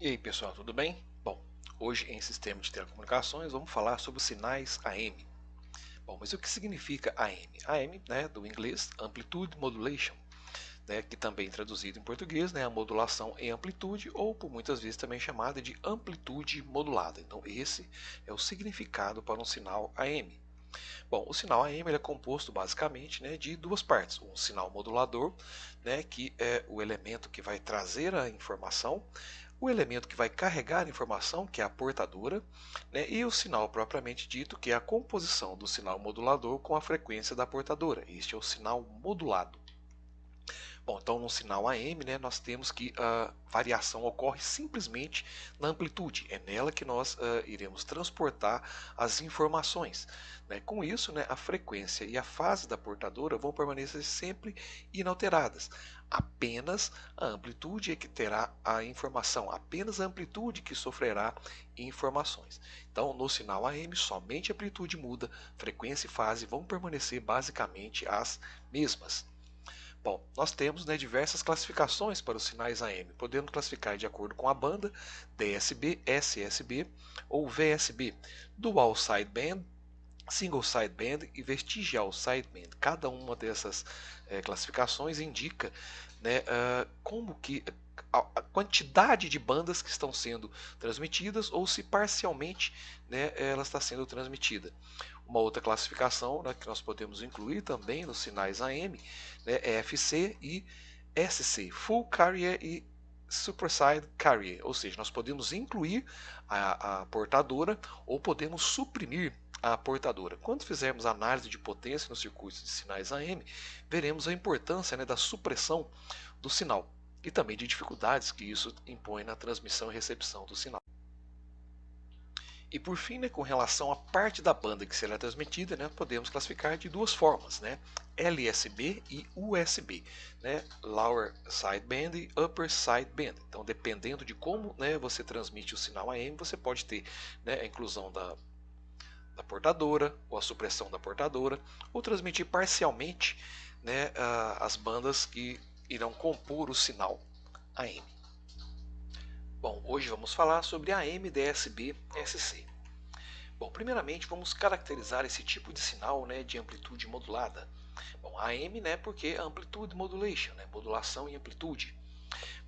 E aí pessoal, tudo bem? Bom, hoje em sistema de telecomunicações vamos falar sobre os sinais AM. Bom, mas o que significa AM? AM, né, do inglês Amplitude Modulation, né, que também traduzido em português, né, a modulação em amplitude ou por muitas vezes também chamada de amplitude modulada. Então esse é o significado para um sinal AM. Bom, o sinal AM ele é composto basicamente, né, de duas partes: um sinal modulador, né, que é o elemento que vai trazer a informação, o elemento que vai carregar a informação, que é a portadora, né, e o sinal propriamente dito, que é a composição do sinal modulador com a frequência da portadora. Este é o sinal modulado. Bom, então no sinal AM, né, nós temos que a variação ocorre simplesmente na amplitude. É nela que nós iremos transportar as informações. Né? Com isso, né, a frequência e a fase da portadora vão permanecer sempre inalteradas. Apenas a amplitude é que terá a informação, apenas a amplitude que sofrerá informações. Então, no sinal AM, somente a amplitude muda, frequência e fase vão permanecer basicamente as mesmas. Bom, nós temos, né, diversas classificações para os sinais AM. Podemos classificar de acordo com a banda, DSB, SSB ou VSB, Dual Sideband, Single Sideband e Vestigial Sideband. Cada uma dessas classificações indica, né, como que a quantidade de bandas que estão sendo transmitidas ou se parcialmente, né, ela está sendo transmitida. Uma outra classificação, né, que nós podemos incluir também nos sinais AM, né, é FC e SC, Full Carrier e Superside Carrier, ou seja, nós podemos incluir a portadora ou podemos suprimir a portadora. Quando fizermos análise de potência nos circuitos de sinais AM, veremos a importância, né, da supressão do sinal e também de dificuldades que isso impõe na transmissão e recepção do sinal. E por fim, né, com relação à parte da banda que será transmitida, né, podemos classificar de duas formas, né, LSB e USB, né, Lower Sideband e Upper Sideband. Então, dependendo de como, né, você transmite o sinal AM, você pode ter, né, a inclusão da portadora ou a supressão da portadora, ou transmitir parcialmente, né, as bandas que irão compor o sinal AM. Bom, hoje vamos falar sobre a MDSB-SC. Bom, primeiramente vamos caracterizar esse tipo de sinal, né, de amplitude modulada. Bom, AM, né, porque é Amplitude Modulation, né, modulação em amplitude.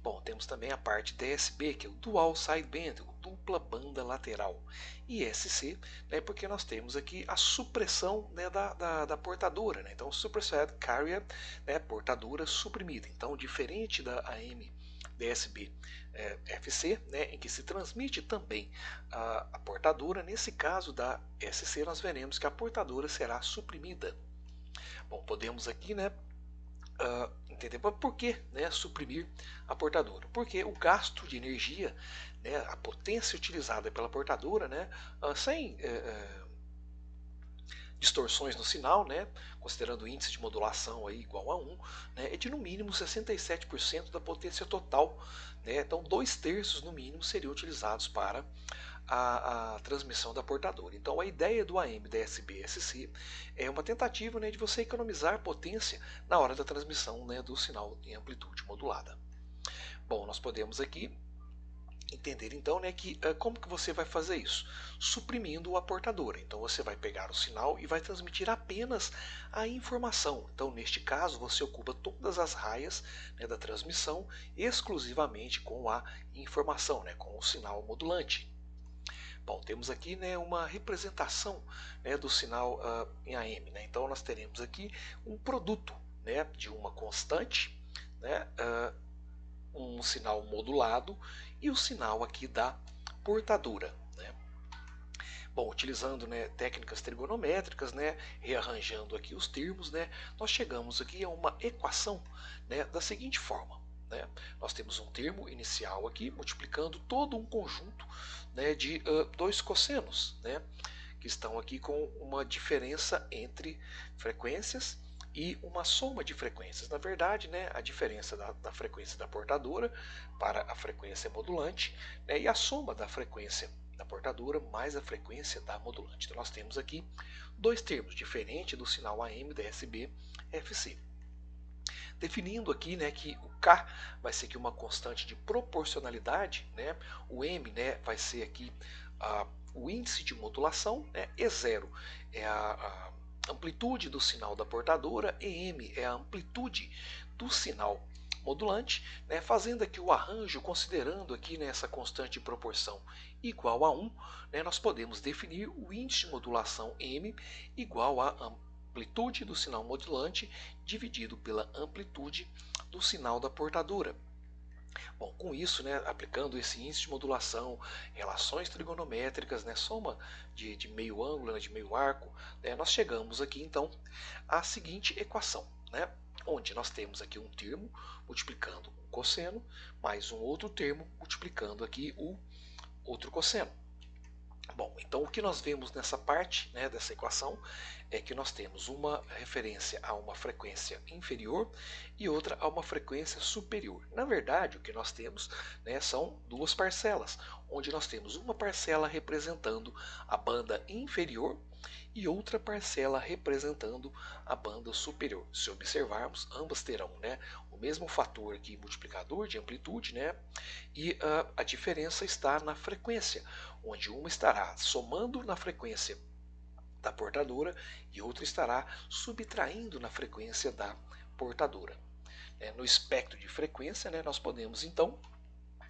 Bom, temos também a parte DSB, que é o Dual Sideband, o dupla banda lateral. E SC, né, porque nós temos aqui a supressão, né, da portadora. Né, então, Supersede Carrier, né, portadora suprimida. Então, diferente da AM DSB FC, né, em que se transmite também a portadora, nesse caso da SC nós veremos que a portadora será suprimida. Bom, podemos aqui, né, entender por que, né, suprimir a portadora. Porque o gasto de energia, né, a potência utilizada pela portadora, né, sem distorções no sinal, né, considerando o índice de modulação aí igual a 1, né, é de no mínimo 67% da potência total. Né, então 2/3 no mínimo seriam utilizados para a transmissão da portadora. Então a ideia do AM-DSB-SC é uma tentativa, né, de você economizar potência na hora da transmissão, né, do sinal em amplitude modulada. Bom, nós podemos aqui entender então, né, que como que você vai fazer isso? Suprimindo a portadora. Então você vai pegar o sinal e vai transmitir apenas a informação. Então neste caso você ocupa todas as raias, né, da transmissão exclusivamente com a informação, né, com o sinal modulante. Bom, temos aqui, né, uma representação, né, do sinal em AM. Né? Então nós teremos aqui um produto, né, de uma constante, né, um sinal modulado e o sinal aqui da portadora. Né? Bom, utilizando, né, técnicas trigonométricas, né, rearranjando aqui os termos, né, nós chegamos aqui a uma equação, né, da seguinte forma. Né? Nós temos um termo inicial aqui multiplicando todo um conjunto, né, de dois cossenos, né, que estão aqui com uma diferença entre frequências e uma soma de frequências. Na verdade, né, a diferença da frequência da portadora para a frequência modulante, né, e a soma da frequência da portadora mais a frequência da modulante. Então nós temos aqui dois termos diferentes do sinal AM, DSB, FC. definindo aqui, né, que o K vai ser aqui uma constante de proporcionalidade, né, o M, né, vai ser aqui o índice de modulação, né, E0 é a amplitude do sinal da portadora, EM é a amplitude do sinal modulante, né, fazendo aqui o arranjo, considerando aqui nessa constante de proporção igual a 1, né, nós podemos definir o índice de modulação M igual a amplitude do sinal modulante dividido pela amplitude do sinal da portadora. Bom, com isso, né, aplicando esse índice de modulação, relações trigonométricas, né, soma de meio ângulo, né, de meio arco, né, nós chegamos aqui então à seguinte equação, né, onde nós temos aqui um termo multiplicando o cosseno, mais um outro termo multiplicando aqui o outro cosseno. Bom, então o que nós vemos nessa parte, né, dessa equação é que nós temos uma referência a uma frequência inferior e outra a uma frequência superior. Na verdade, o que nós temos, né, são duas parcelas, onde nós temos uma parcela representando a banda inferior e outra parcela representando a banda superior. Se observarmos, ambas terão, né, o mesmo fator aqui multiplicador de amplitude, né, e a diferença está na frequência, onde uma estará somando na frequência da portadora e outra estará subtraindo na frequência da portadora. No espectro de frequência, né, nós podemos então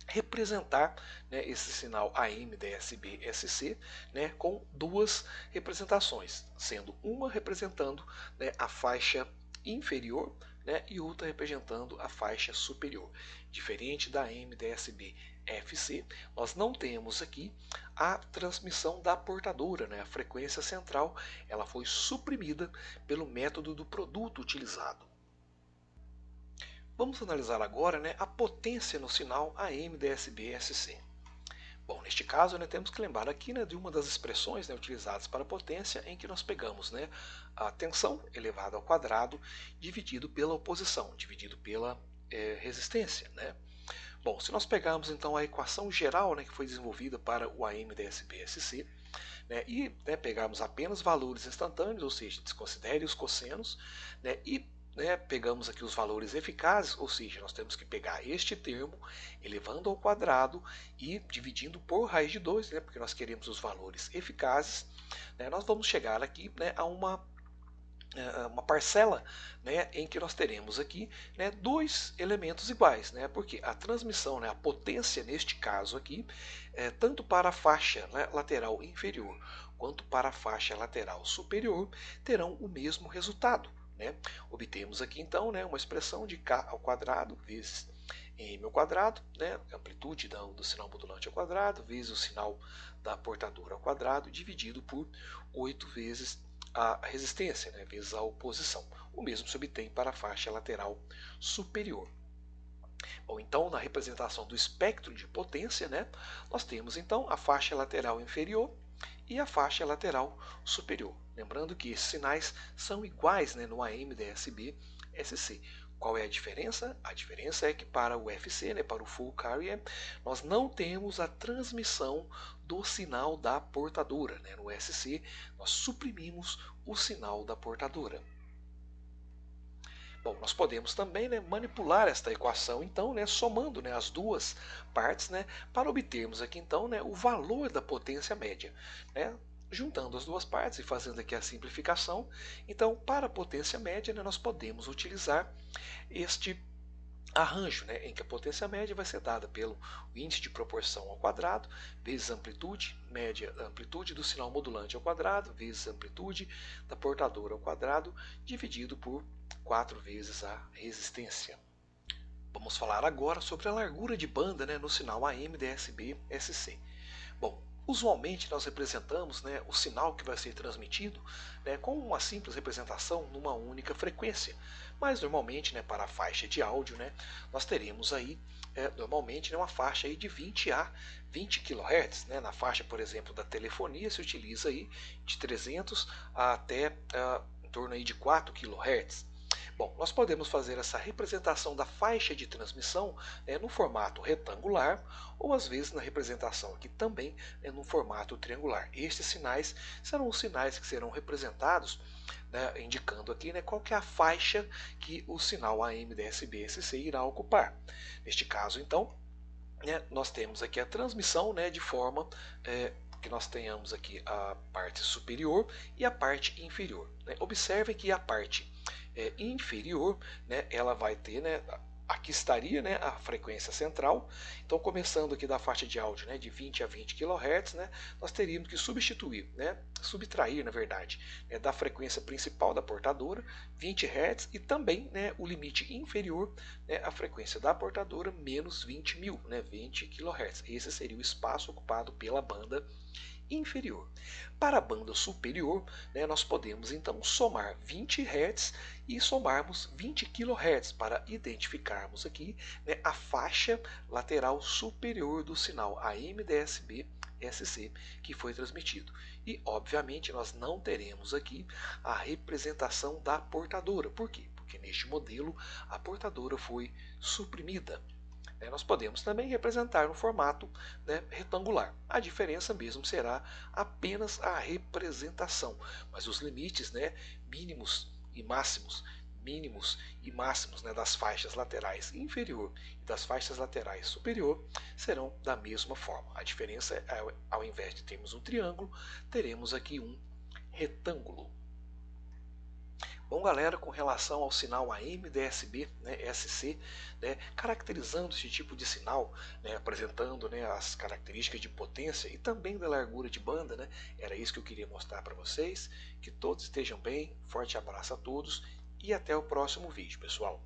representar, né, esse sinal AM, DSB, SC, né, com duas representações, sendo uma representando, né, a faixa inferior, né, e outra representando a faixa superior. Diferente da AM, DSB, FC, nós não temos aqui a transmissão da portadora, né, a frequência central, ela foi suprimida pelo método do produto utilizado. Vamos analisar agora, né, a potência no sinal AM, DSB, SC. Bom, neste caso, né, temos que lembrar aqui, né, de uma das expressões, né, utilizadas para potência, em que nós pegamos, né, a tensão elevada ao quadrado dividido pela oposição, dividido pela resistência, né? Bom, se nós pegarmos então a equação geral, né, que foi desenvolvida para o AM, DSB, SC, né, e, né, pegarmos apenas valores instantâneos, ou seja, desconsidere os cossenos, né, e, né, pegamos aqui os valores eficazes, ou seja, nós temos que pegar este termo elevando ao quadrado e dividindo por raiz de 2, né, porque nós queremos os valores eficazes, né, nós vamos chegar aqui, né, a uma parcela, né, em que nós teremos aqui, né, dois elementos iguais, né, porque a transmissão, né, a potência neste caso aqui, tanto para a faixa, né, lateral inferior quanto para a faixa lateral superior terão o mesmo resultado, né? Obtemos aqui então, né, uma expressão de K ao quadrado vezes M ao quadrado, né, amplitude do sinal modulante ao quadrado vezes o sinal da portadora ao quadrado dividido por 8 vezes a resistência, né, vezes a oposição. O mesmo se obtém para a faixa lateral superior. Bom, então na representação do espectro de potência, né, nós temos então a faixa lateral inferior e a faixa lateral superior. Lembrando que esses sinais são iguais, né, no AM, DSB, SC. Qual é a diferença? A diferença é que para o FC, né, para o full carrier, nós não temos a transmissão do sinal da portadora, né? No SC, nós suprimimos o sinal da portadora. Bom, nós podemos também, né, manipular esta equação, então, né, somando, né, as duas partes, né, para obtermos aqui então, né, o valor da potência média, né, juntando as duas partes e fazendo aqui a simplificação. Então, para a potência média, né, nós podemos utilizar este arranjo, né, em que a potência média vai ser dada pelo índice de proporção ao quadrado vezes a amplitude média, a amplitude do sinal modulante ao quadrado vezes a amplitude da portadora ao quadrado dividido por 4 vezes a resistência. Vamos falar agora sobre a largura de banda, né, no sinal AM, DSB, SC. Bom, usualmente nós representamos, né, o sinal que vai ser transmitido, né, com uma simples representação numa única frequência. Mas normalmente, né, para a faixa de áudio, né, nós teremos aí normalmente, né, uma faixa aí de 20 a 20 kHz. Né, na faixa, por exemplo, da telefonia se utiliza aí de 300 até em torno aí de 4 kHz. Bom, nós podemos fazer essa representação da faixa de transmissão, no formato retangular ou às vezes na representação aqui também no formato triangular. Estes sinais serão os sinais que serão representados né, indicando aqui, né, qual que é a faixa que o sinal AM, DSB, SC irá ocupar. Neste caso, então, né, nós temos aqui a transmissão, né, de forma que nós tenhamos aqui a parte superior e a parte inferior, né. Observe que a parte inferior, né, ela vai ter, né, aqui estaria, né, a frequência central. Então, começando aqui da faixa de áudio, né, de 20 a 20 kHz, né, nós teríamos que substituir, né, subtrair, na verdade, né, da frequência principal da portadora, 20 Hz, e também, né, o limite inferior, né, a frequência da portadora menos 20.000, né, 20 kHz. Esse seria o espaço ocupado pela banda inferior. Para a banda superior, né, nós podemos então somar 20 Hz e somarmos 20 kHz para identificarmos aqui, né, a faixa lateral superior do sinal AM, DSB, SC que foi transmitido. E obviamente nós não teremos aqui a representação da portadora. Por quê? Porque neste modelo a portadora foi suprimida. Nós podemos também representar no formato, né, retangular. A diferença mesmo será apenas a representação, mas os limites, né, mínimos e máximos, né, das faixas laterais inferior e das faixas laterais superior serão da mesma forma. A diferença é, ao invés de termos um triângulo, teremos aqui um retângulo. Bom, galera, com relação ao sinal AM, DSB, né, SC, né, caracterizando esse tipo de sinal, né, apresentando, né, as características de potência e também da largura de banda, né, era isso que eu queria mostrar para vocês. Que todos estejam bem, forte abraço a todos e até o próximo vídeo, pessoal.